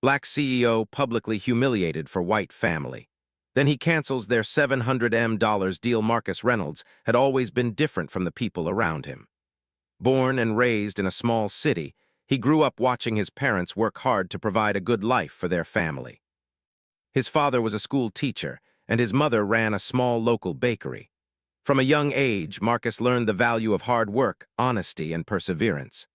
Black CEO publicly humiliated for white family. Then he cancels their $700 deal. Marcus Reynolds had always been different from the people around him. Born and raised in a small city, he grew up watching his parents work hard to provide a good life for their family. His father was a school teacher, and his mother ran a small local bakery. From a young age, Marcus learned the value of hard work, honesty, and perseverance.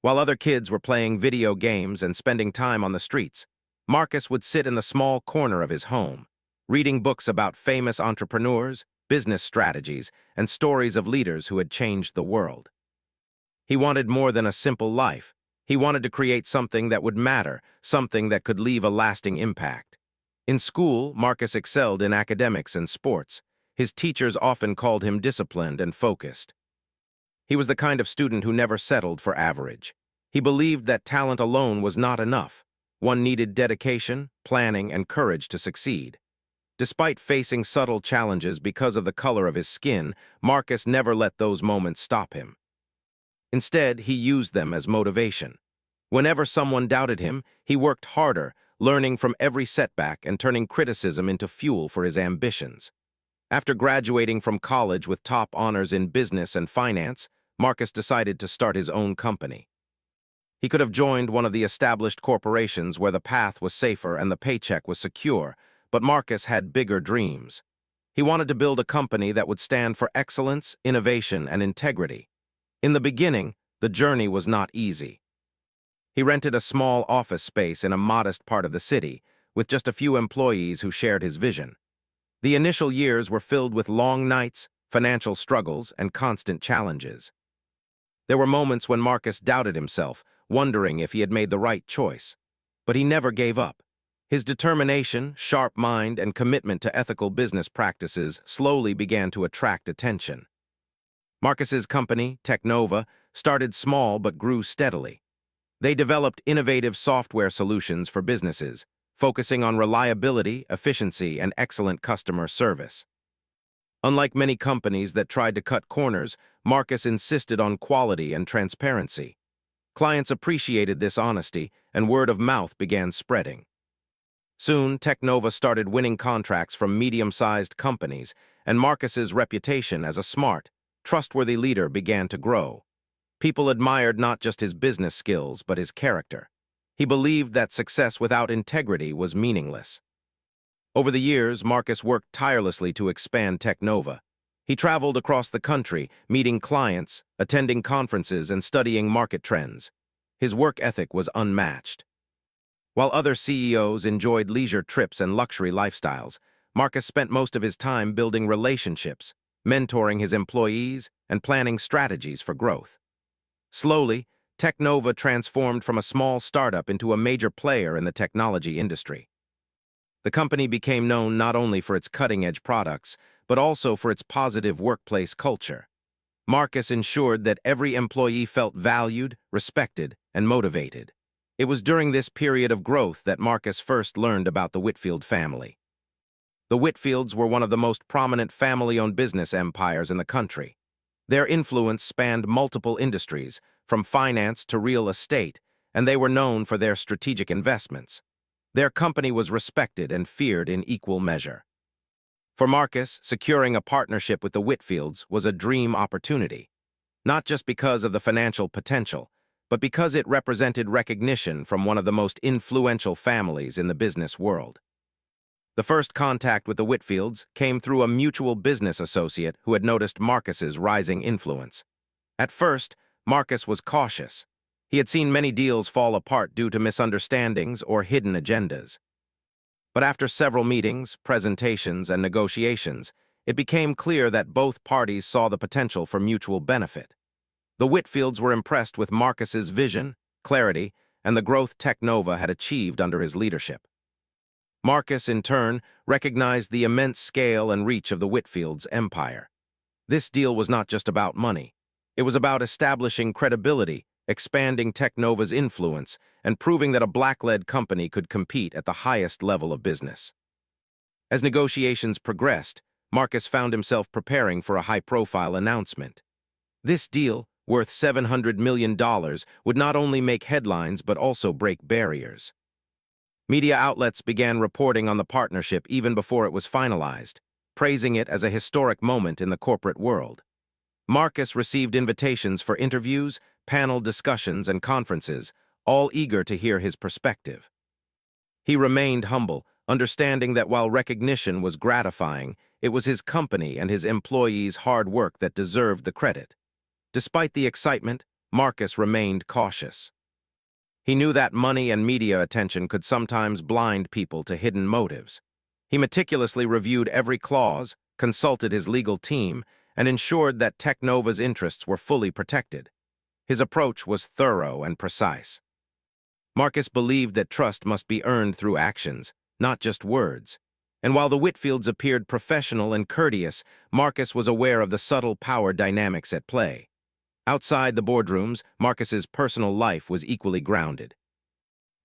While other kids were playing video games and spending time on the streets, Marcus would sit in the small corner of his home, reading books about famous entrepreneurs, business strategies, and stories of leaders who had changed the world. He wanted more than a simple life. He wanted to create something that would matter, something that could leave a lasting impact. In school, Marcus excelled in academics and sports. His teachers often called him disciplined and focused. He was the kind of student who never settled for average. He believed that talent alone was not enough. One needed dedication, planning, and courage to succeed. Despite facing subtle challenges because of the color of his skin, Marcus never let those moments stop him. Instead, he used them as motivation. Whenever someone doubted him, he worked harder, learning from every setback and turning criticism into fuel for his ambitions. After graduating from college with top honors in business and finance, Marcus decided to start his own company. He could have joined one of the established corporations where the path was safer and the paycheck was secure, but Marcus had bigger dreams. He wanted to build a company that would stand for excellence, innovation, and integrity. In the beginning, the journey was not easy. He rented a small office space in a modest part of the city, with just a few employees who shared his vision. The initial years were filled with long nights, financial struggles, and constant challenges. There were moments when Marcus doubted himself, wondering if he had made the right choice. But he never gave up. His determination, sharp mind, and commitment to ethical business practices slowly began to attract attention. Marcus's company, Technova, started small but grew steadily. They developed innovative software solutions for businesses, focusing on reliability, efficiency, and excellent customer service. Unlike many companies that tried to cut corners, Marcus insisted on quality and transparency. Clients appreciated this honesty, and word of mouth began spreading. Soon, Technova started winning contracts from medium-sized companies, and Marcus's reputation as a smart, trustworthy leader began to grow. People admired not just his business skills, but his character. He believed that success without integrity was meaningless. Over the years, Marcus worked tirelessly to expand Technova. He traveled across the country, meeting clients, attending conferences, and studying market trends. His work ethic was unmatched. While other CEOs enjoyed leisure trips and luxury lifestyles, Marcus spent most of his time building relationships, mentoring his employees, and planning strategies for growth. Slowly, Technova transformed from a small startup into a major player in the technology industry. The company became known not only for its cutting-edge products, but also for its positive workplace culture. Marcus ensured that every employee felt valued, respected, and motivated. It was during this period of growth that Marcus first learned about the Whitfield family. The Whitfields were one of the most prominent family-owned business empires in the country. Their influence spanned multiple industries, from finance to real estate, and they were known for their strategic investments. Their company was respected and feared in equal measure. For Marcus, securing a partnership with the Whitfields was a dream opportunity, not just because of the financial potential, but because it represented recognition from one of the most influential families in the business world. The first contact with the Whitfields came through a mutual business associate who had noticed Marcus's rising influence. At first, Marcus was cautious. He had seen many deals fall apart due to misunderstandings or hidden agendas. But after several meetings, presentations, and negotiations, it became clear that both parties saw the potential for mutual benefit. The Whitfields were impressed with Marcus's vision, clarity, and the growth Technova had achieved under his leadership. Marcus, in turn, recognized the immense scale and reach of the Whitfields' empire. This deal was not just about money. It was about establishing credibility, expanding Technova's influence, and proving that a black-led company could compete at the highest level of business. As negotiations progressed, Marcus found himself preparing for a high-profile announcement. This deal, worth $700 million, would not only make headlines but also break barriers. Media outlets began reporting on the partnership even before it was finalized, praising it as a historic moment in the corporate world. Marcus received invitations for interviews, panel discussions, and conferences, all eager to hear his perspective. He remained humble, understanding that while recognition was gratifying, it was his company and his employees' hard work that deserved the credit. Despite the excitement, Marcus remained cautious. He knew that money and media attention could sometimes blind people to hidden motives. He meticulously reviewed every clause, consulted his legal team, and ensured that Technova's interests were fully protected. His approach was thorough and precise. Marcus believed that trust must be earned through actions, not just words. And while the Whitfields appeared professional and courteous, Marcus was aware of the subtle power dynamics at play. Outside the boardrooms, Marcus's personal life was equally grounded.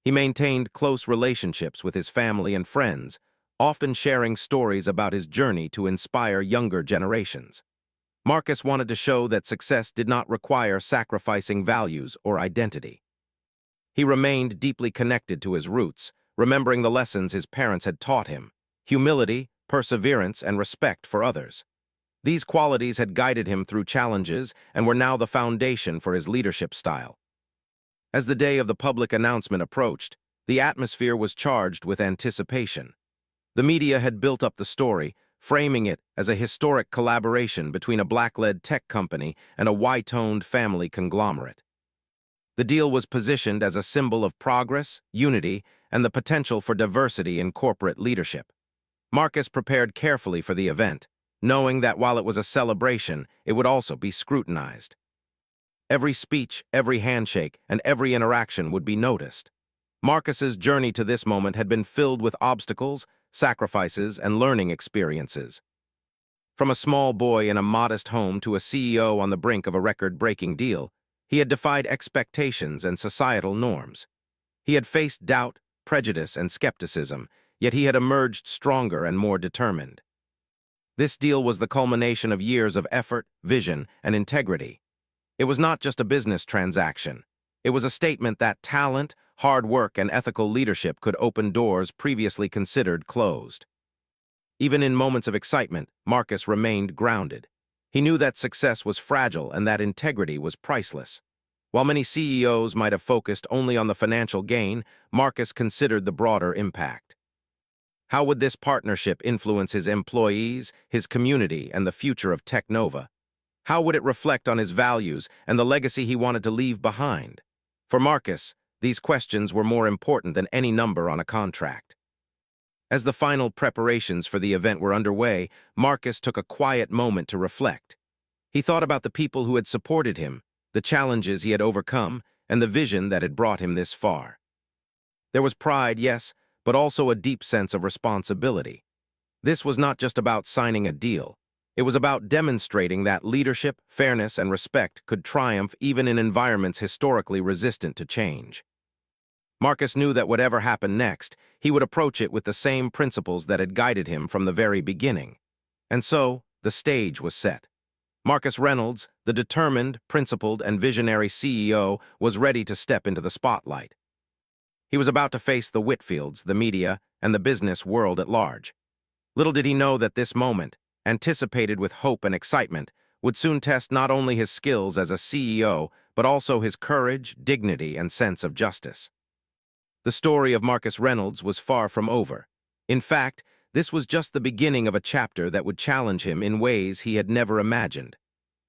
He maintained close relationships with his family and friends, often sharing stories about his journey to inspire younger generations. Marcus wanted to show that success did not require sacrificing values or identity. He remained deeply connected to his roots, remembering the lessons his parents had taught him: humility, perseverance, and respect for others. These qualities had guided him through challenges and were now the foundation for his leadership style. As the day of the public announcement approached, the atmosphere was charged with anticipation. The media had built up the story, framing it as a historic collaboration between a black-led tech company and a white-owned family conglomerate. The deal was positioned as a symbol of progress, unity, and the potential for diversity in corporate leadership. Marcus prepared carefully for the event, knowing that while it was a celebration, it would also be scrutinized. Every speech, every handshake, and every interaction would be noticed. Marcus's journey to this moment had been filled with obstacles, sacrifices, and learning experiences. From a small boy in a modest home to a CEO on the brink of a record-breaking deal, he had defied expectations and societal norms. He had faced doubt, prejudice, and skepticism, yet he had emerged stronger and more determined. This deal was the culmination of years of effort, vision, and integrity. It was not just a business transaction. It was a statement that talent, hard work, and ethical leadership could open doors previously considered closed. Even in moments of excitement, Marcus remained grounded. He knew that success was fragile and that integrity was priceless. While many CEOs might have focused only on the financial gain, Marcus considered the broader impact. How would this partnership influence his employees, his community, and the future of Technova? How would it reflect on his values and the legacy he wanted to leave behind? For Marcus, these questions were more important than any number on a contract. As the final preparations for the event were underway, Marcus took a quiet moment to reflect. He thought about the people who had supported him, the challenges he had overcome, and the vision that had brought him this far. There was pride, yes, but also a deep sense of responsibility. This was not just about signing a deal. It was about demonstrating that leadership, fairness, and respect could triumph even in environments historically resistant to change. Marcus knew that whatever happened next, he would approach it with the same principles that had guided him from the very beginning. And so, the stage was set. Marcus Reynolds, the determined, principled, and visionary CEO, was ready to step into the spotlight. He was about to face the Whitfields, the media, and the business world at large. Little did he know that this moment, anticipated with hope and excitement, would soon test not only his skills as a CEO, but also his courage, dignity, and sense of justice. The story of Marcus Reynolds was far from over. In fact, this was just the beginning of a chapter that would challenge him in ways he had never imagined.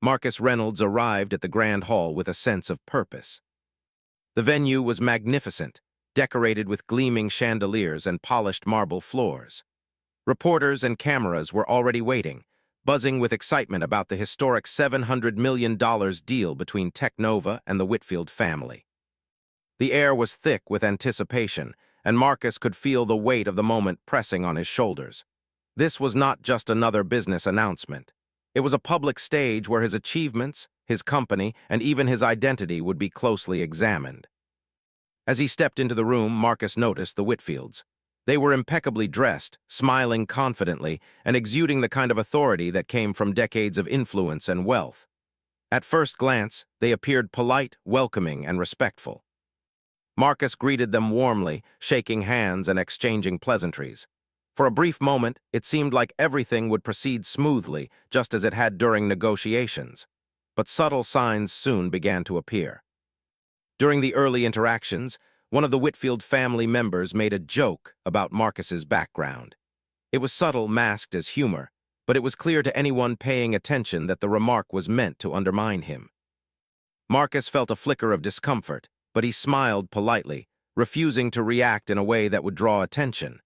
Marcus Reynolds arrived at the Grand Hall with a sense of purpose. The venue was magnificent, decorated with gleaming chandeliers and polished marble floors. Reporters and cameras were already waiting, buzzing with excitement about the historic $700 million deal between Technova and the Whitfield family. The air was thick with anticipation, and Marcus could feel the weight of the moment pressing on his shoulders. This was not just another business announcement. It was a public stage where his achievements, his company, and even his identity would be closely examined. As he stepped into the room, Marcus noticed the Whitfields. They were impeccably dressed, smiling confidently, and exuding the kind of authority that came from decades of influence and wealth. At first glance, they appeared polite, welcoming, and respectful. Marcus greeted them warmly, shaking hands and exchanging pleasantries. For a brief moment, it seemed like everything would proceed smoothly, just as it had during negotiations. But subtle signs soon began to appear. During the early interactions, one of the Whitfield family members made a joke about Marcus's background. It was subtle, masked as humor, but it was clear to anyone paying attention that the remark was meant to undermine him. Marcus felt a flicker of discomfort, but he smiled politely, refusing to react in a way that would draw attention.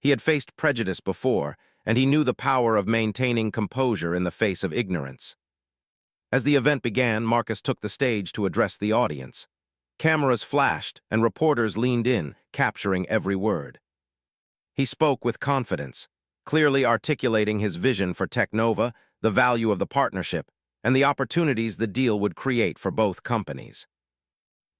He had faced prejudice before, and he knew the power of maintaining composure in the face of ignorance. As the event began, Marcus took the stage to address the audience. Cameras flashed, and reporters leaned in, capturing every word. He spoke with confidence, clearly articulating his vision for Teknova, the value of the partnership, and the opportunities the deal would create for both companies.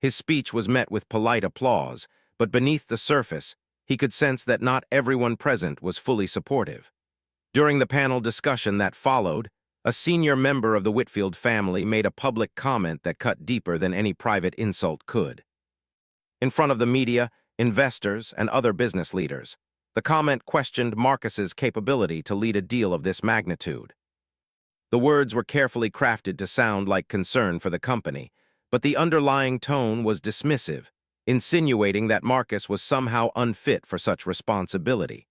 His speech was met with polite applause, but beneath the surface, he could sense that not everyone present was fully supportive. During the panel discussion that followed, a senior member of the Whitfield family made a public comment that cut deeper than any private insult could. In front of the media, investors, and other business leaders, the comment questioned Marcus's capability to lead a deal of this magnitude. The words were carefully crafted to sound like concern for the company, but the underlying tone was dismissive, insinuating that Marcus was somehow unfit for such responsibility.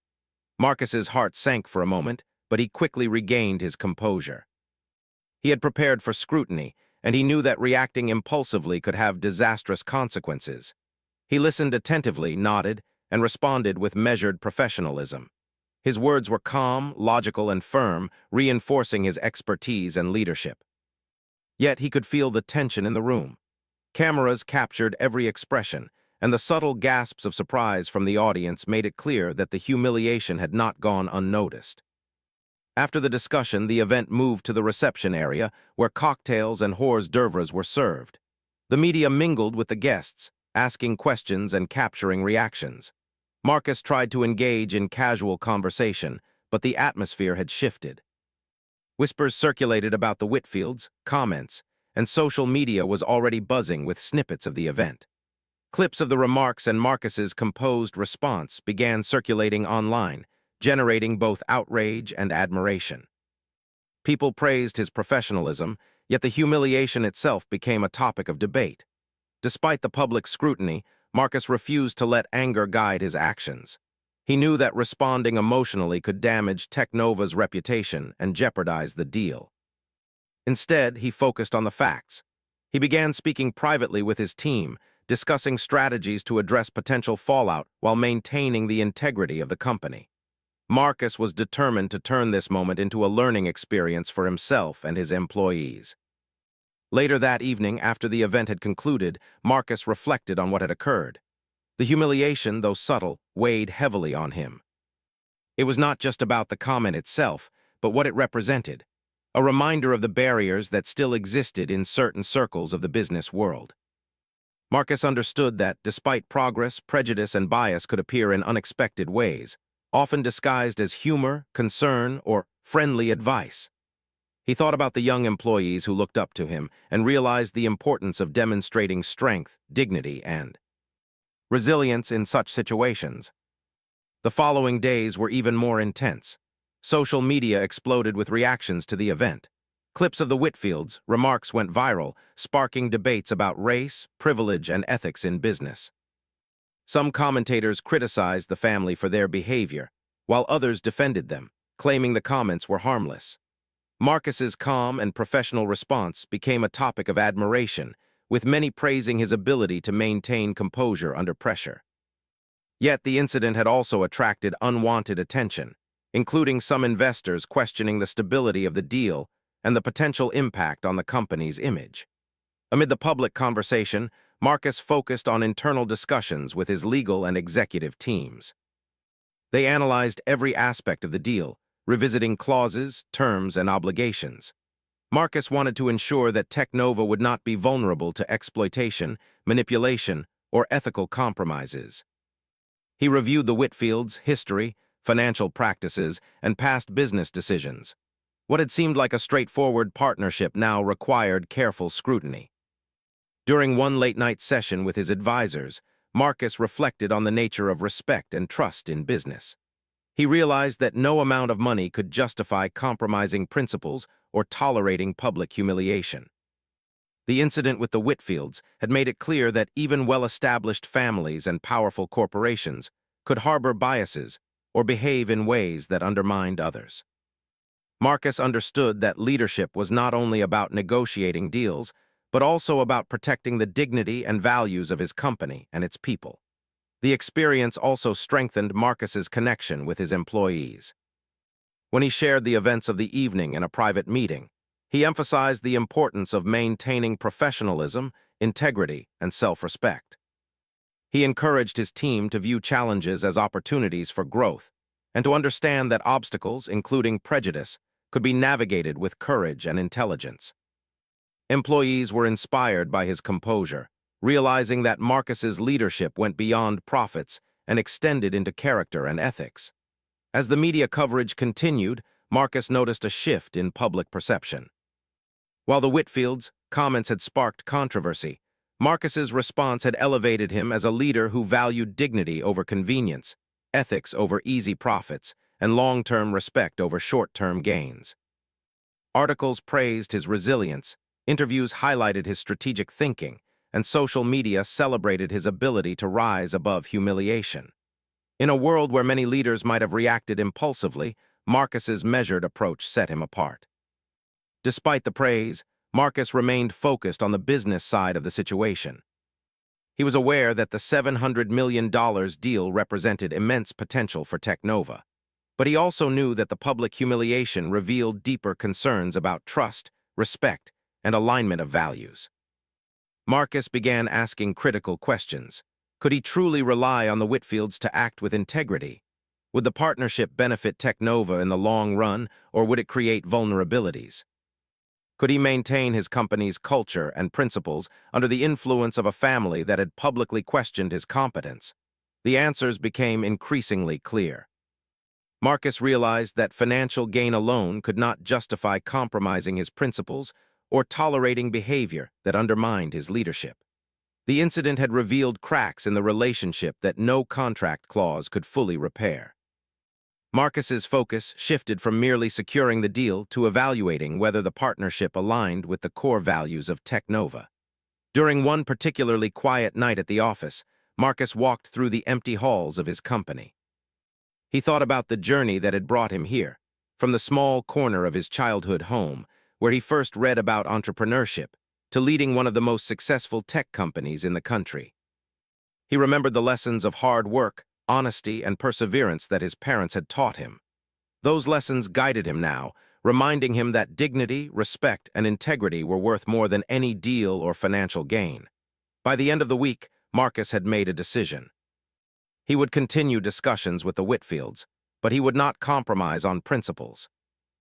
Marcus's heart sank for a moment, but he quickly regained his composure. He had prepared for scrutiny, and he knew that reacting impulsively could have disastrous consequences. He listened attentively, nodded, and responded with measured professionalism. His words were calm, logical, and firm, reinforcing his expertise and leadership. Yet he could feel the tension in the room. Cameras captured every expression, and the subtle gasps of surprise from the audience made it clear that the humiliation had not gone unnoticed. After the discussion, the event moved to the reception area, where cocktails and hors d'oeuvres were served. The media mingled with the guests, asking questions and capturing reactions. Marcus tried to engage in casual conversation, but the atmosphere had shifted. Whispers circulated about the Whitfields, comments, and social media was already buzzing with snippets of the event. Clips of the remarks and Marcus's composed response began circulating online, generating both outrage and admiration. People praised his professionalism, yet the humiliation itself became a topic of debate. Despite the public scrutiny, Marcus refused to let anger guide his actions. He knew that responding emotionally could damage Teknova's reputation and jeopardize the deal. Instead, he focused on the facts. He began speaking privately with his team, discussing strategies to address potential fallout while maintaining the integrity of the company. Marcus was determined to turn this moment into a learning experience for himself and his employees. Later that evening, after the event had concluded, Marcus reflected on what had occurred. The humiliation, though subtle, weighed heavily on him. It was not just about the comment itself, but what it represented, a reminder of the barriers that still existed in certain circles of the business world. Marcus understood that, despite progress, prejudice and bias could appear in unexpected ways, often disguised as humor, concern, or friendly advice. He thought about the young employees who looked up to him and realized the importance of demonstrating strength, dignity, and resilience in such situations. The following days were even more intense. Social media exploded with reactions to the event. Clips of the Whitfields' remarks went viral, sparking debates about race, privilege, and ethics in business. Some commentators criticized the family for their behavior, while others defended them, claiming the comments were harmless. Marcus's calm and professional response became a topic of admiration, with many praising his ability to maintain composure under pressure. Yet the incident had also attracted unwanted attention, including some investors questioning the stability of the deal and the potential impact on the company's image. Amid the public conversation, Marcus focused on internal discussions with his legal and executive teams. They analyzed every aspect of the deal, revisiting clauses, terms, and obligations. Marcus wanted to ensure that Teknova would not be vulnerable to exploitation, manipulation, or ethical compromises. He reviewed the Whitfields' history, financial practices, and past business decisions. What had seemed like a straightforward partnership now required careful scrutiny. During one late-night session with his advisors, Marcus reflected on the nature of respect and trust in business. He realized that no amount of money could justify compromising principles or tolerating public humiliation. The incident with the Whitfields had made it clear that even well-established families and powerful corporations could harbor biases or behave in ways that undermined others. Marcus understood that leadership was not only about negotiating deals, but also about protecting the dignity and values of his company and its people. The experience also strengthened Marcus's connection with his employees. When he shared the events of the evening in a private meeting, he emphasized the importance of maintaining professionalism, integrity, and self-respect. He encouraged his team to view challenges as opportunities for growth and to understand that obstacles, including prejudice, could be navigated with courage and intelligence. Employees were inspired by his composure, realizing that Marcus's leadership went beyond profits and extended into character and ethics. As the media coverage continued, Marcus noticed a shift in public perception. While the Whitfields' comments had sparked controversy, Marcus's response had elevated him as a leader who valued dignity over convenience, ethics over easy profits, and long-term respect over short-term gains. Articles praised his resilience, interviews highlighted his strategic thinking, and social media celebrated his ability to rise above humiliation. In a world where many leaders might have reacted impulsively, Marcus's measured approach set him apart. Despite the praise, Marcus remained focused on the business side of the situation. He was aware that the $700 million deal represented immense potential for Teknova, but he also knew that the public humiliation revealed deeper concerns about trust, respect, and alignment of values. Marcus began asking critical questions. Could he truly rely on the Whitfields to act with integrity? Would the partnership benefit Teknova in the long run, or would it create vulnerabilities? Could he maintain his company's culture and principles under the influence of a family that had publicly questioned his competence? The answers became increasingly clear. Marcus realized that financial gain alone could not justify compromising his principles or tolerating behavior that undermined his leadership. The incident had revealed cracks in the relationship that no contract clause could fully repair. Marcus's focus shifted from merely securing the deal to evaluating whether the partnership aligned with the core values of Teknova. During one particularly quiet night at the office, Marcus walked through the empty halls of his company. He thought about the journey that had brought him here, from the small corner of his childhood home, where he first read about entrepreneurship, to leading one of the most successful tech companies in the country. He remembered the lessons of hard work, honesty, and perseverance that his parents had taught him. Those lessons guided him now, reminding him that dignity, respect, and integrity were worth more than any deal or financial gain. By the end of the week, Marcus had made a decision. He would continue discussions with the Whitfields, but he would not compromise on principles.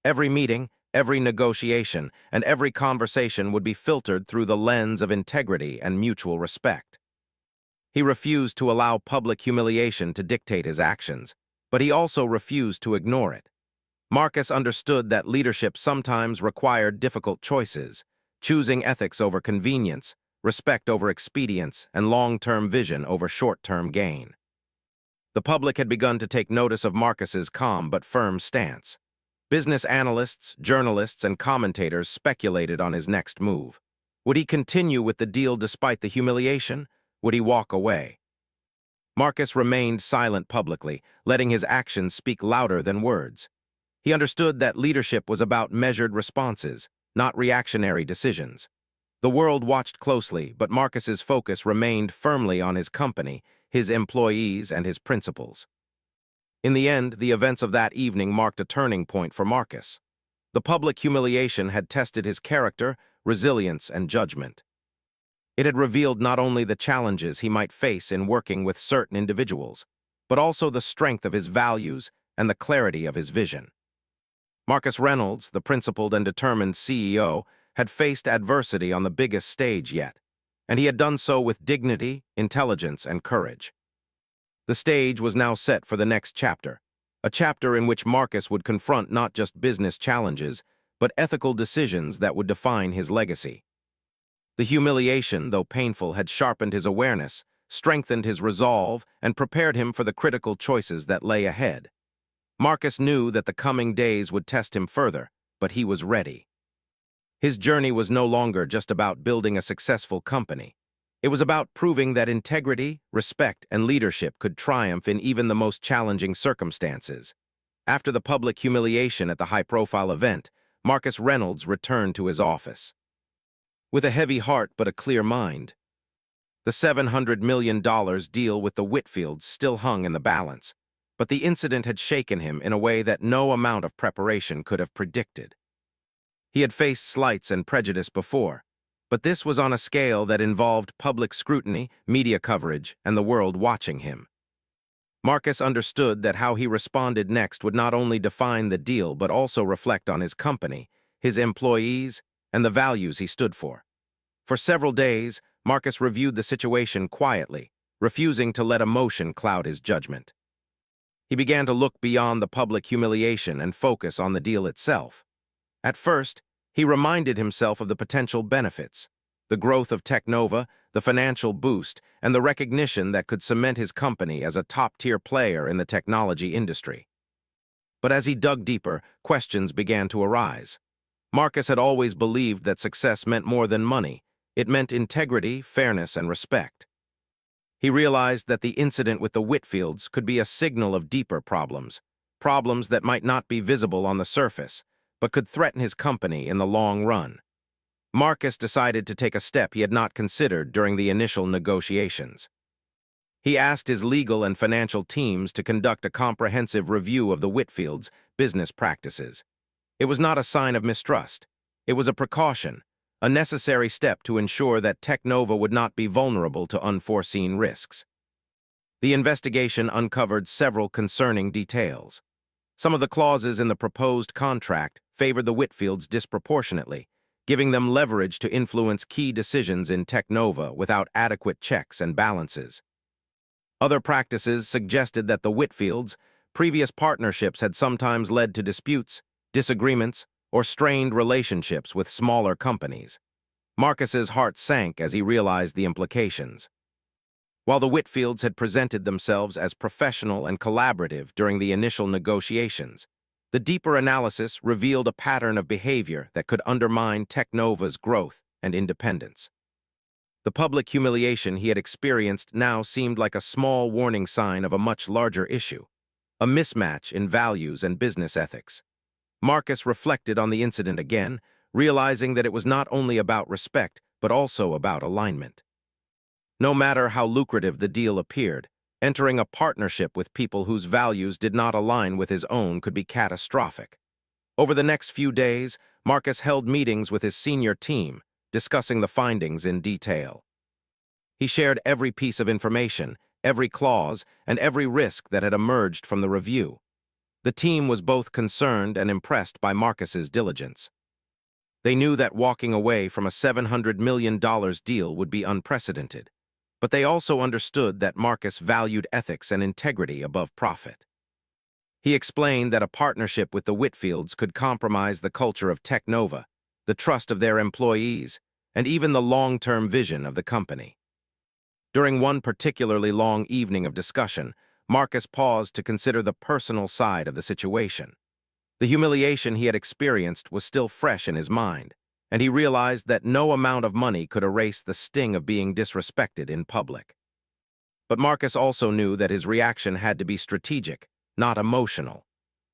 Every meeting, every negotiation, and every conversation would be filtered through the lens of integrity and mutual respect. He refused to allow public humiliation to dictate his actions, but he also refused to ignore it. Marcus understood that leadership sometimes required difficult choices, choosing ethics over convenience, respect over expedience, and long-term vision over short-term gain. The public had begun to take notice of Marcus's calm but firm stance. Business analysts, journalists, and commentators speculated on his next move. Would he continue with the deal despite the humiliation? Would he walk away? Marcus remained silent publicly, letting his actions speak louder than words. He understood that leadership was about measured responses, not reactionary decisions. The world watched closely, but Marcus's focus remained firmly on his company, his employees, and his principles. In the end, the events of that evening marked a turning point for Marcus. The public humiliation had tested his character, resilience, and judgment. It had revealed not only the challenges he might face in working with certain individuals, but also the strength of his values and the clarity of his vision. Marcus Reynolds, the principled and determined CEO, had faced adversity on the biggest stage yet, and he had done so with dignity, intelligence, and courage. The stage was now set for the next chapter, a chapter in which Marcus would confront not just business challenges, but ethical decisions that would define his legacy. The humiliation, though painful, had sharpened his awareness, strengthened his resolve, and prepared him for the critical choices that lay ahead. Marcus knew that the coming days would test him further, but he was ready. His journey was no longer just about building a successful company. It was about proving that integrity, respect, and leadership could triumph in even the most challenging circumstances. After the public humiliation at the high-profile event, Marcus Reynolds returned to his office. With a heavy heart but a clear mind, the $700 million deal with the Whitfields still hung in the balance, but the incident had shaken him in a way that no amount of preparation could have predicted. He had faced slights and prejudice before, but this was on a scale that involved public scrutiny, media coverage, and the world watching him. Marcus understood that how he responded next would not only define the deal but also reflect on his company, his employees, and the values he stood for. For several days, Marcus reviewed the situation quietly, refusing to let emotion cloud his judgment. He began to look beyond the public humiliation and focus on the deal itself. At first, he reminded himself of the potential benefits: the growth of Teknova, the financial boost, and the recognition that could cement his company as a top-tier player in the technology industry. But as he dug deeper, questions began to arise. Marcus had always believed that success meant more than money. It meant integrity, fairness, and respect. He realized that the incident with the Whitfields could be a signal of deeper problems, problems that might not be visible on the surface, but could threaten his company in the long run. Marcus decided to take a step he had not considered during the initial negotiations. He asked his legal and financial teams to conduct a comprehensive review of the Whitfields' business practices. It was not a sign of mistrust. It was a precaution, a necessary step to ensure that Teknova would not be vulnerable to unforeseen risks. The investigation uncovered several concerning details. Some of the clauses in the proposed contract favored the Whitfields disproportionately, giving them leverage to influence key decisions in Teknova without adequate checks and balances. Other practices suggested that the Whitfields' previous partnerships had sometimes led to disputes, disagreements, or strained relationships with smaller companies. Marcus's heart sank as he realized the implications. While the Whitfields had presented themselves as professional and collaborative during the initial negotiations, the deeper analysis revealed a pattern of behavior that could undermine Teknova's growth and independence. The public humiliation he had experienced now seemed like a small warning sign of a much larger issue, a mismatch in values and business ethics. Marcus reflected on the incident again, realizing that it was not only about respect, but also about alignment. No matter how lucrative the deal appeared, entering a partnership with people whose values did not align with his own could be catastrophic. Over the next few days, Marcus held meetings with his senior team, discussing the findings in detail. He shared every piece of information, every clause, and every risk that had emerged from the review. The team was both concerned and impressed by Marcus's diligence. They knew that walking away from a $700 million deal would be unprecedented, but they also understood that Marcus valued ethics and integrity above profit. He explained that a partnership with the Whitfields could compromise the culture of Teknova, the trust of their employees, and even the long-term vision of the company. During one particularly long evening of discussion, Marcus paused to consider the personal side of the situation. The humiliation he had experienced was still fresh in his mind, and he realized that no amount of money could erase the sting of being disrespected in public. But Marcus also knew that his reaction had to be strategic, not emotional.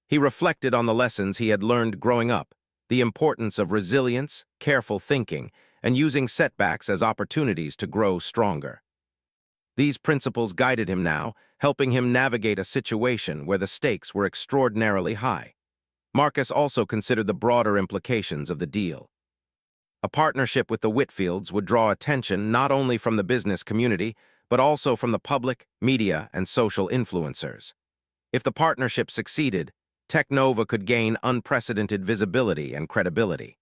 He reflected on the lessons he had learned growing up, the importance of resilience, careful thinking, and using setbacks as opportunities to grow stronger. These principles guided him now, helping him navigate a situation where the stakes were extraordinarily high. Marcus also considered the broader implications of the deal. A partnership with the Whitfields would draw attention not only from the business community, but also from the public, media, and social influencers. If the partnership succeeded, Teknova could gain unprecedented visibility and credibility.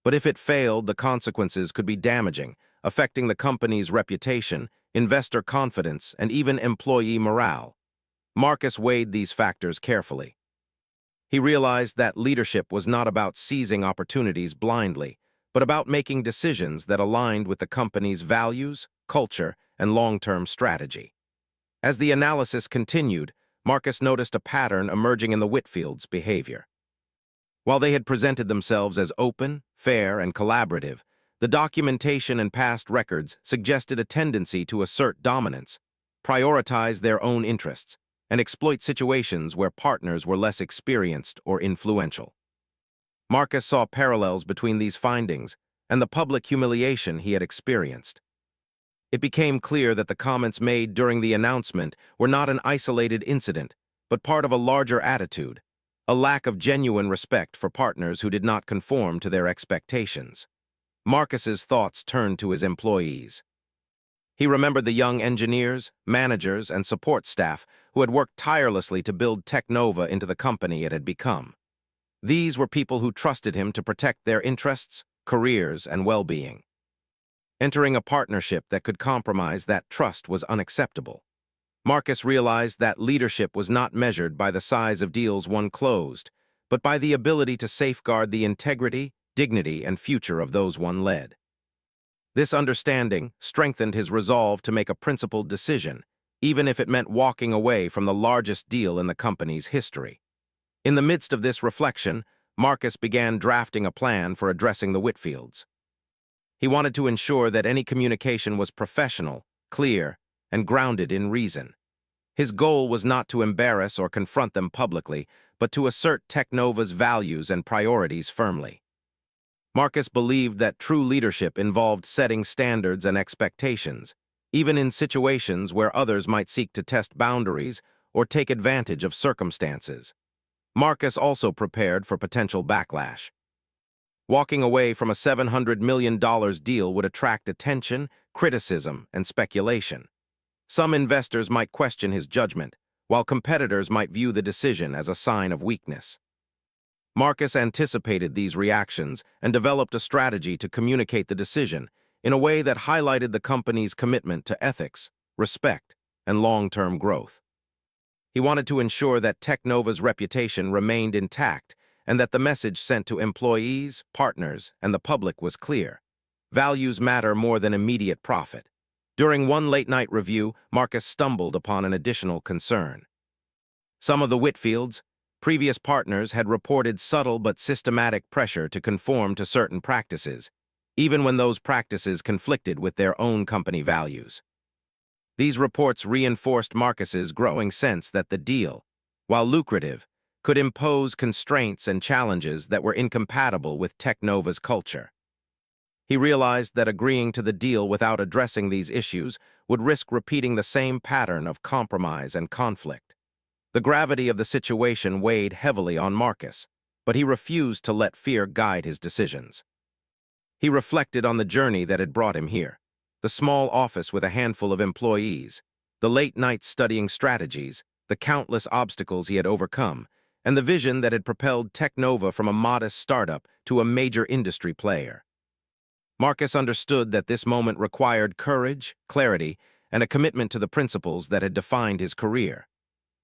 But if it failed, the consequences could be damaging, affecting the company's reputation, investor confidence, and even employee morale. Marcus weighed these factors carefully. He realized that leadership was not about seizing opportunities blindly, but about making decisions that aligned with the company's values, culture, and long-term strategy. As the analysis continued, Marcus noticed a pattern emerging in the Whitfields' behavior. While they had presented themselves as open, fair, and collaborative, the documentation and past records suggested a tendency to assert dominance, prioritize their own interests, and exploit situations where partners were less experienced or influential. Marcus saw parallels between these findings and the public humiliation he had experienced. It became clear that the comments made during the announcement were not an isolated incident, but part of a larger attitude, a lack of genuine respect for partners who did not conform to their expectations. Marcus's thoughts turned to his employees. He remembered the young engineers, managers, and support staff who had worked tirelessly to build Technova into the company it had become. These were people who trusted him to protect their interests, careers, and well-being. Entering a partnership that could compromise that trust was unacceptable. Marcus realized that leadership was not measured by the size of deals one closed, but by the ability to safeguard the integrity, dignity, and future of those one led. This understanding strengthened his resolve to make a principled decision, even if it meant walking away from the largest deal in the company's history. In the midst of this reflection, Marcus began drafting a plan for addressing the Whitfields. He wanted to ensure that any communication was professional, clear, and grounded in reason. His goal was not to embarrass or confront them publicly, but to assert Technova's values and priorities firmly. Marcus believed that true leadership involved setting standards and expectations, even in situations where others might seek to test boundaries or take advantage of circumstances. Marcus also prepared for potential backlash. Walking away from a $700 million deal would attract attention, criticism, and speculation. Some investors might question his judgment, while competitors might view the decision as a sign of weakness. Marcus anticipated these reactions and developed a strategy to communicate the decision in a way that highlighted the company's commitment to ethics, respect, and long-term growth. He wanted to ensure that Technova's reputation remained intact and that the message sent to employees, partners, and the public was clear. Values matter more than immediate profit. During one late-night review, Marcus stumbled upon an additional concern. Some of the Whitfields, previous partners, had reported subtle but systematic pressure to conform to certain practices, even when those practices conflicted with their own company values. These reports reinforced Marcus's growing sense that the deal, while lucrative, could impose constraints and challenges that were incompatible with Technova's culture. He realized that agreeing to the deal without addressing these issues would risk repeating the same pattern of compromise and conflict. The gravity of the situation weighed heavily on Marcus, but he refused to let fear guide his decisions. He reflected on the journey that had brought him here, the small office with a handful of employees, the late nights studying strategies, the countless obstacles he had overcome, and the vision that had propelled Technova from a modest startup to a major industry player. Marcus understood that this moment required courage, clarity, and a commitment to the principles that had defined his career.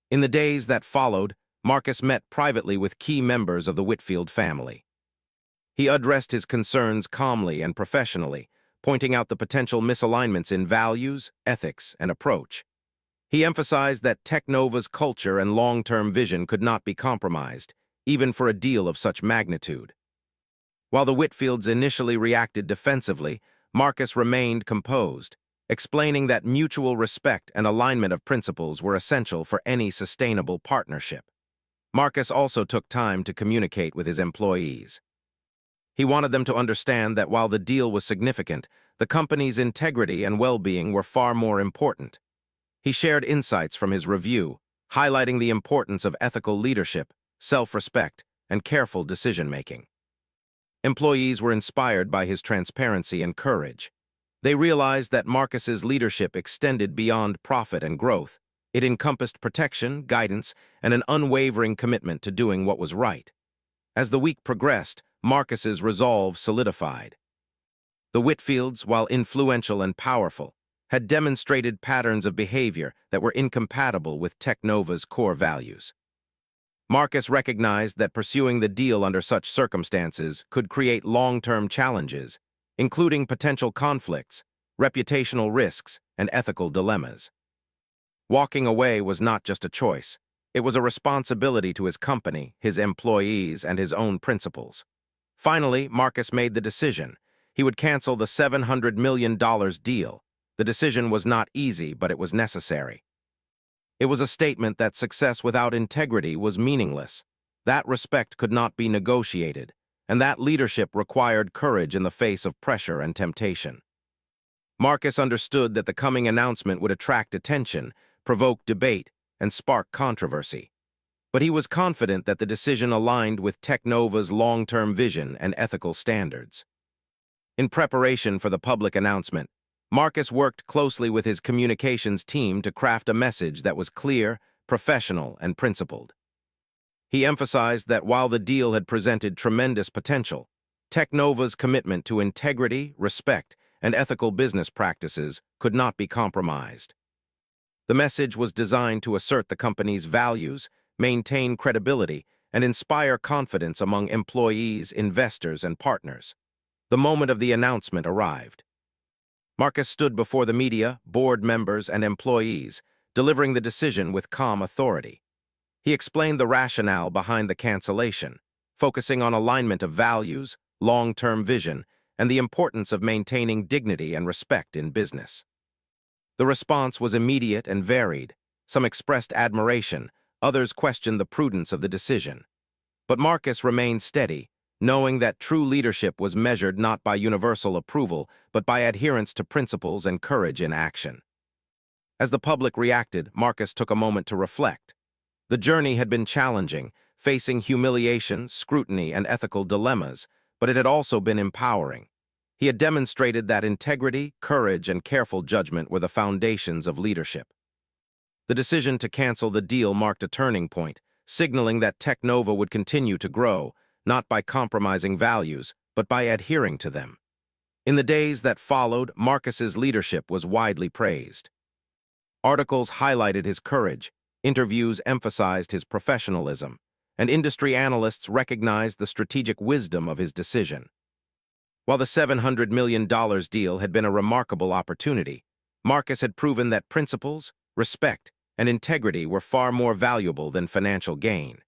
In the days that followed, Marcus met privately with key members of the Whitfield family. He addressed his concerns calmly and professionally, pointing out the potential misalignments in values, ethics, and approach. He emphasized that Technova's culture and long-term vision could not be compromised, even for a deal of such magnitude. While the Whitfields initially reacted defensively, Marcus remained composed, explaining that mutual respect and alignment of principles were essential for any sustainable partnership. Marcus also took time to communicate with his employees. He wanted them to understand that while the deal was significant, the company's integrity and well-being were far more important. He shared insights from his review, highlighting the importance of ethical leadership, self-respect, and careful decision-making. Employees were inspired by his transparency and courage. They realized that Marcus's leadership extended beyond profit and growth. It encompassed protection, guidance, and an unwavering commitment to doing what was right. As the week progressed, Marcus's resolve solidified. The Whitfields, while influential and powerful, had demonstrated patterns of behavior that were incompatible with Technova's core values. Marcus recognized that pursuing the deal under such circumstances could create long-term challenges, including potential conflicts, reputational risks, and ethical dilemmas. Walking away was not just a choice. It was a responsibility to his company, his employees, and his own principles. Finally, Marcus made the decision. He would cancel the $700 million deal. The decision was not easy, but it was necessary. It was a statement that success without integrity was meaningless. That respect could not be negotiated, and that leadership required courage in the face of pressure and temptation. Marcus understood that the coming announcement would attract attention, provoke debate, and spark controversy. But he was confident that the decision aligned with Technova's long-term vision and ethical standards. In preparation for the public announcement, Marcus worked closely with his communications team to craft a message that was clear, professional, and principled. He emphasized that while the deal had presented tremendous potential, Technova's commitment to integrity, respect, and ethical business practices could not be compromised. The message was designed to assert the company's values, maintain credibility, and inspire confidence among employees, investors, and partners. The moment of the announcement arrived. Marcus stood before the media, board members, and employees, delivering the decision with calm authority. He explained the rationale behind the cancellation, focusing on alignment of values, long-term vision, and the importance of maintaining dignity and respect in business. The response was immediate and varied. Some expressed admiration, others questioned the prudence of the decision. But Marcus remained steady, knowing that true leadership was measured not by universal approval, but by adherence to principles and courage in action. As the public reacted, Marcus took a moment to reflect. The journey had been challenging, facing humiliation, scrutiny, and ethical dilemmas, but it had also been empowering. He had demonstrated that integrity, courage, and careful judgment were the foundations of leadership. The decision to cancel the deal marked a turning point, signaling that Technova would continue to grow, not by compromising values, but by adhering to them. In the days that followed, Marcus's leadership was widely praised. Articles highlighted his courage, interviews emphasized his professionalism, and industry analysts recognized the strategic wisdom of his decision. While the $700 million deal had been a remarkable opportunity, Marcus had proven that principles, respect, and integrity were far more valuable than financial gain.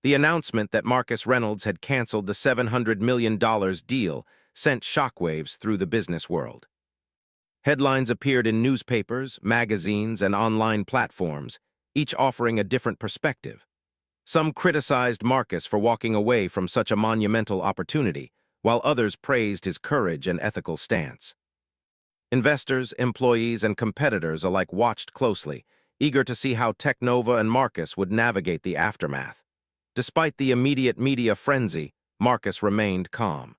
The announcement that Marcus Reynolds had canceled the $700 million deal sent shockwaves through the business world. Headlines appeared in newspapers, magazines, and online platforms, each offering a different perspective. Some criticized Marcus for walking away from such a monumental opportunity, while others praised his courage and ethical stance. Investors, employees, and competitors alike watched closely, eager to see how Technova and Marcus would navigate the aftermath. Despite the immediate media frenzy, Marcus remained calm.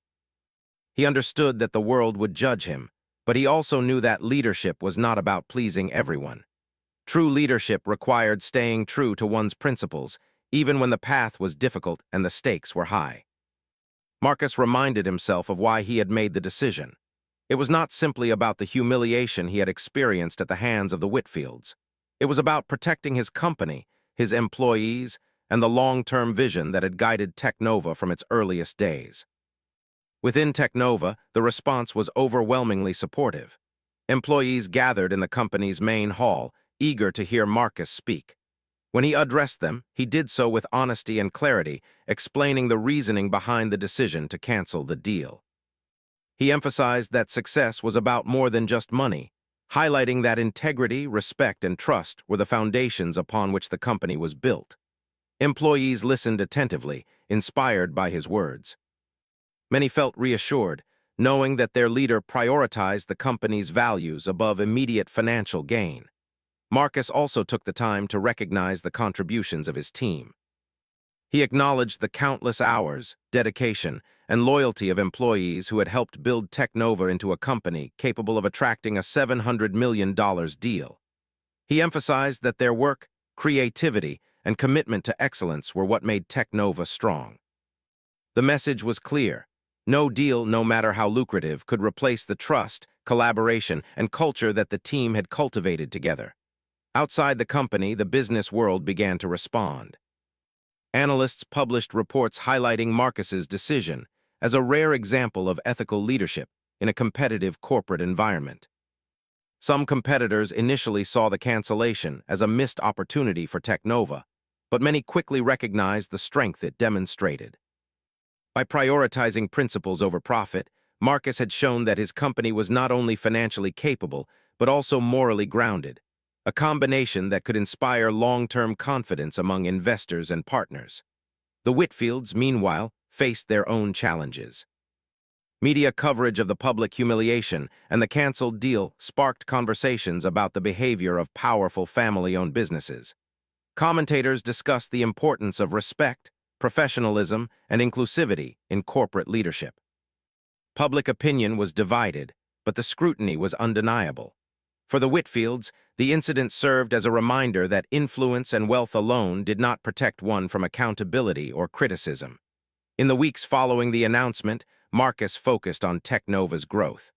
He understood that the world would judge him, but he also knew that leadership was not about pleasing everyone. True leadership required staying true to one's principles, even when the path was difficult and the stakes were high. Marcus reminded himself of why he had made the decision. It was not simply about the humiliation he had experienced at the hands of the Whitfields. It was about protecting his company, his employees, and the long-term vision that had guided Technova from its earliest days. Within Technova, the response was overwhelmingly supportive. Employees gathered in the company's main hall, eager to hear Marcus speak. When he addressed them, he did so with honesty and clarity, explaining the reasoning behind the decision to cancel the deal. He emphasized that success was about more than just money, highlighting that integrity, respect, and trust were the foundations upon which the company was built. Employees listened attentively, inspired by his words. Many felt reassured, knowing that their leader prioritized the company's values above immediate financial gain. Marcus also took the time to recognize the contributions of his team. He acknowledged the countless hours, dedication, and loyalty of employees who had helped build Technova into a company capable of attracting a $700 million deal. He emphasized that their work, creativity, and commitment to excellence were what made Technova strong. The message was clear. No deal, no matter how lucrative, could replace the trust, collaboration, and culture that the team had cultivated together. Outside the company, the business world began to respond. Analysts published reports highlighting Marcus's decision as a rare example of ethical leadership in a competitive corporate environment. Some competitors initially saw the cancellation as a missed opportunity for Technova, but many quickly recognized the strength it demonstrated. By prioritizing principles over profit, Marcus had shown that his company was not only financially capable, but also morally grounded, a combination that could inspire long-term confidence among investors and partners. The Whitfields, meanwhile, faced their own challenges. Media coverage of the public humiliation and the canceled deal sparked conversations about the behavior of powerful family-owned businesses. Commentators discussed the importance of respect, professionalism, and inclusivity in corporate leadership. Public opinion was divided, but the scrutiny was undeniable. For the Whitfields, the incident served as a reminder that influence and wealth alone did not protect one from accountability or criticism. In the weeks following the announcement, Marcus focused on Technova's growth.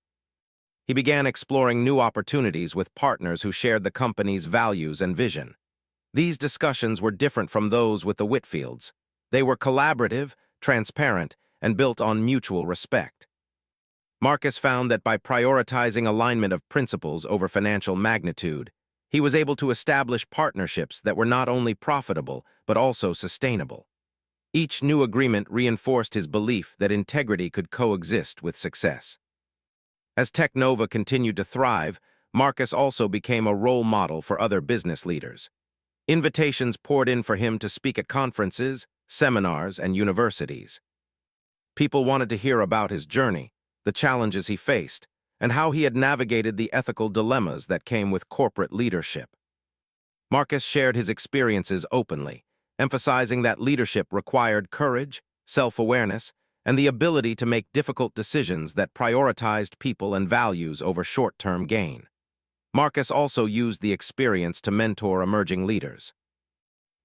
He began exploring new opportunities with partners who shared the company's values and vision. These discussions were different from those with the Whitfields. They were collaborative, transparent, and built on mutual respect. Marcus found that by prioritizing alignment of principles over financial magnitude, he was able to establish partnerships that were not only profitable but also sustainable. Each new agreement reinforced his belief that integrity could coexist with success. As Technova continued to thrive, Marcus also became a role model for other business leaders. Invitations poured in for him to speak at conferences, seminars, and universities. People wanted to hear about his journey, the challenges he faced, and how he had navigated the ethical dilemmas that came with corporate leadership. Marcus shared his experiences openly, emphasizing that leadership required courage, self-awareness, and the ability to make difficult decisions that prioritized people and values over short-term gain. Marcus also used the experience to mentor emerging leaders.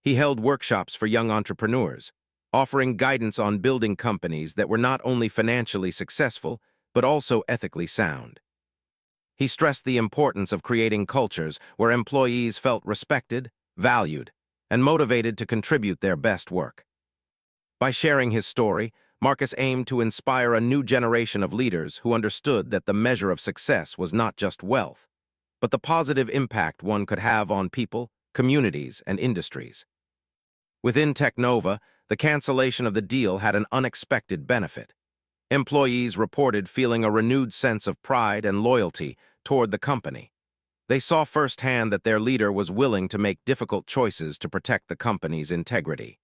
He held workshops for young entrepreneurs, offering guidance on building companies that were not only financially successful, but also ethically sound. He stressed the importance of creating cultures where employees felt respected, valued, and motivated to contribute their best work. By sharing his story, Marcus aimed to inspire a new generation of leaders who understood that the measure of success was not just wealth, but the positive impact one could have on people, communities, and industries. Within Technova, the cancellation of the deal had an unexpected benefit. Employees reported feeling a renewed sense of pride and loyalty toward the company. They saw firsthand that their leader was willing to make difficult choices to protect the company's integrity.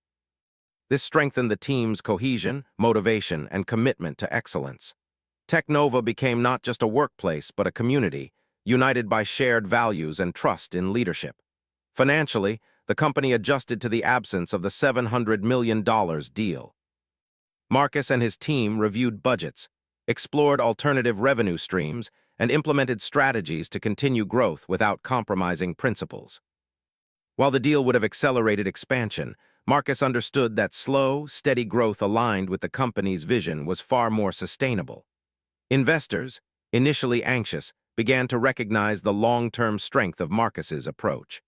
This strengthened the team's cohesion, motivation, and commitment to excellence. Technova became not just a workplace but a community, united by shared values and trust in leadership. Financially, the company adjusted to the absence of the $700 million deal. Marcus and his team reviewed budgets, explored alternative revenue streams, and implemented strategies to continue growth without compromising principles. While the deal would have accelerated expansion, Marcus understood that slow, steady growth aligned with the company's vision was far more sustainable. Investors, initially anxious, began to recognize the long-term strength of Marcus's approach.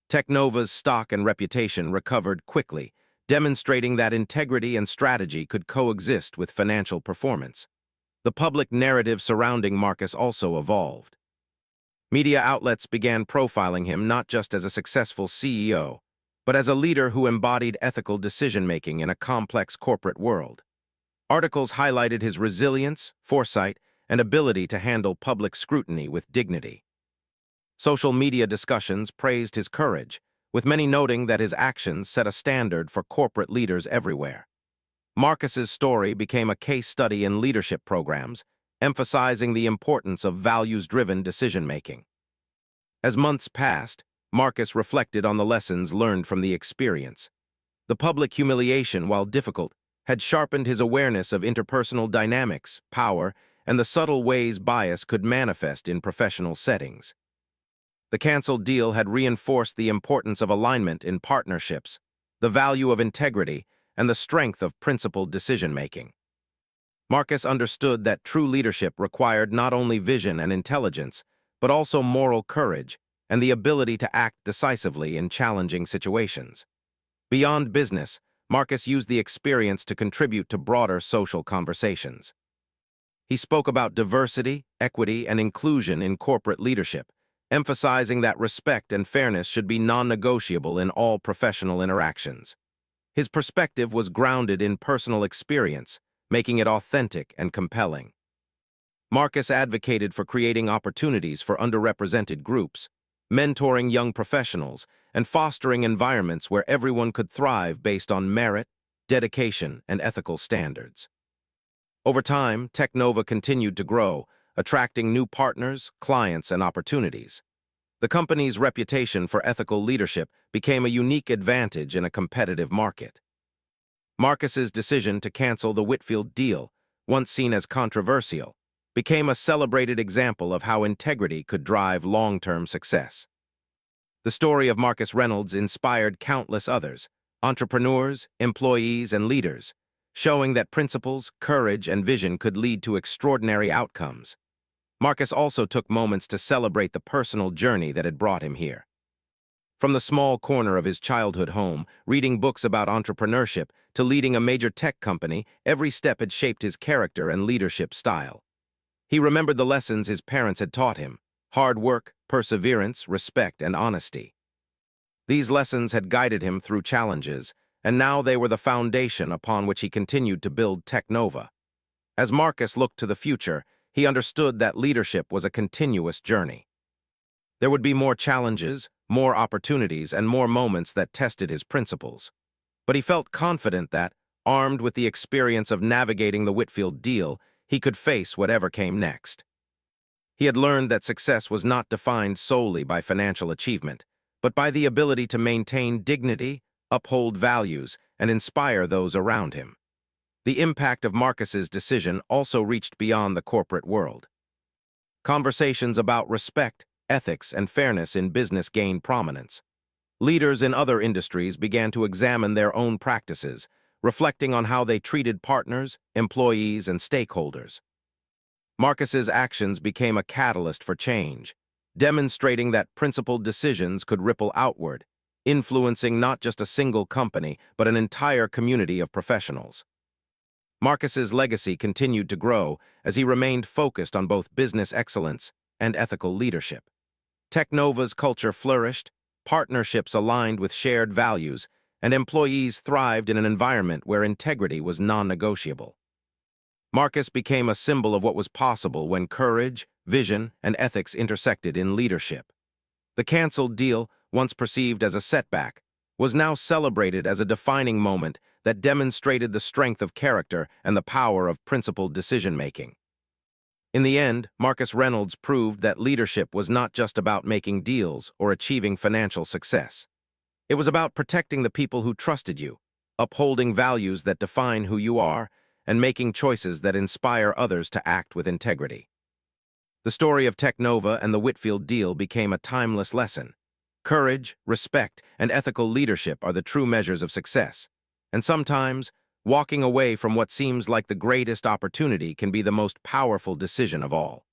Technova's stock and reputation recovered quickly, demonstrating that integrity and strategy could coexist with financial performance. The public narrative surrounding Marcus also evolved. Media outlets began profiling him not just as a successful CEO, but as a leader who embodied ethical decision-making in a complex corporate world. Articles highlighted his resilience, foresight, and ability to handle public scrutiny with dignity. Social media discussions praised his courage, with many noting that his actions set a standard for corporate leaders everywhere. Marcus's story became a case study in leadership programs, emphasizing the importance of values-driven decision-making. As months passed, Marcus reflected on the lessons learned from the experience. The public humiliation, while difficult, had sharpened his awareness of interpersonal dynamics, power, and the subtle ways bias could manifest in professional settings. The canceled deal had reinforced the importance of alignment in partnerships, the value of integrity, and the strength of principled decision-making. Marcus understood that true leadership required not only vision and intelligence, but also moral courage and the ability to act decisively in challenging situations. Beyond business, Marcus used the experience to contribute to broader social conversations. He spoke about diversity, equity, and inclusion in corporate leadership, emphasizing that respect and fairness should be non-negotiable in all professional interactions. His perspective was grounded in personal experience, making it authentic and compelling. Marcus advocated for creating opportunities for underrepresented groups, mentoring young professionals, and fostering environments where everyone could thrive based on merit, dedication, and ethical standards. Over time, Technova continued to grow, attracting new partners, clients, and opportunities. The company's reputation for ethical leadership became a unique advantage in a competitive market. Marcus's decision to cancel the Whitfield deal, once seen as controversial, became a celebrated example of how integrity could drive long-term success. The story of Marcus Reynolds inspired countless others, entrepreneurs, employees, and leaders, showing that principles, courage, and vision could lead to extraordinary outcomes. Marcus also took moments to celebrate the personal journey that had brought him here. From the small corner of his childhood home, reading books about entrepreneurship, to leading a major tech company, every step had shaped his character and leadership style. He remembered the lessons his parents had taught him: hard work, perseverance, respect, and honesty. These lessons had guided him through challenges, and now they were the foundation upon which he continued to build Technova. As Marcus looked to the future, he understood that leadership was a continuous journey. There would be more challenges, more opportunities, and more moments that tested his principles. But he felt confident that, armed with the experience of navigating the Whitfield deal, he could face whatever came next. He had learned that success was not defined solely by financial achievement, but by the ability to maintain dignity, uphold values, and inspire those around him. The impact of Marcus's decision also reached beyond the corporate world. Conversations about respect, ethics, and fairness in business gained prominence. Leaders in other industries began to examine their own practices, reflecting on how they treated partners, employees, and stakeholders. Marcus's actions became a catalyst for change, demonstrating that principled decisions could ripple outward, influencing not just a single company, but an entire community of professionals. Marcus's legacy continued to grow as he remained focused on both business excellence and ethical leadership. Technova's culture flourished, partnerships aligned with shared values, and employees thrived in an environment where integrity was non-negotiable. Marcus became a symbol of what was possible when courage, vision, and ethics intersected in leadership. The canceled deal, once perceived as a setback, was now celebrated as a defining moment that demonstrated the strength of character and the power of principled decision-making. In the end, Marcus Reynolds proved that leadership was not just about making deals or achieving financial success. It was about protecting the people who trusted you, upholding values that define who you are, and making choices that inspire others to act with integrity. The story of Technova and the Whitfield deal became a timeless lesson. Courage, respect, and ethical leadership are the true measures of success. And sometimes, walking away from what seems like the greatest opportunity can be the most powerful decision of all.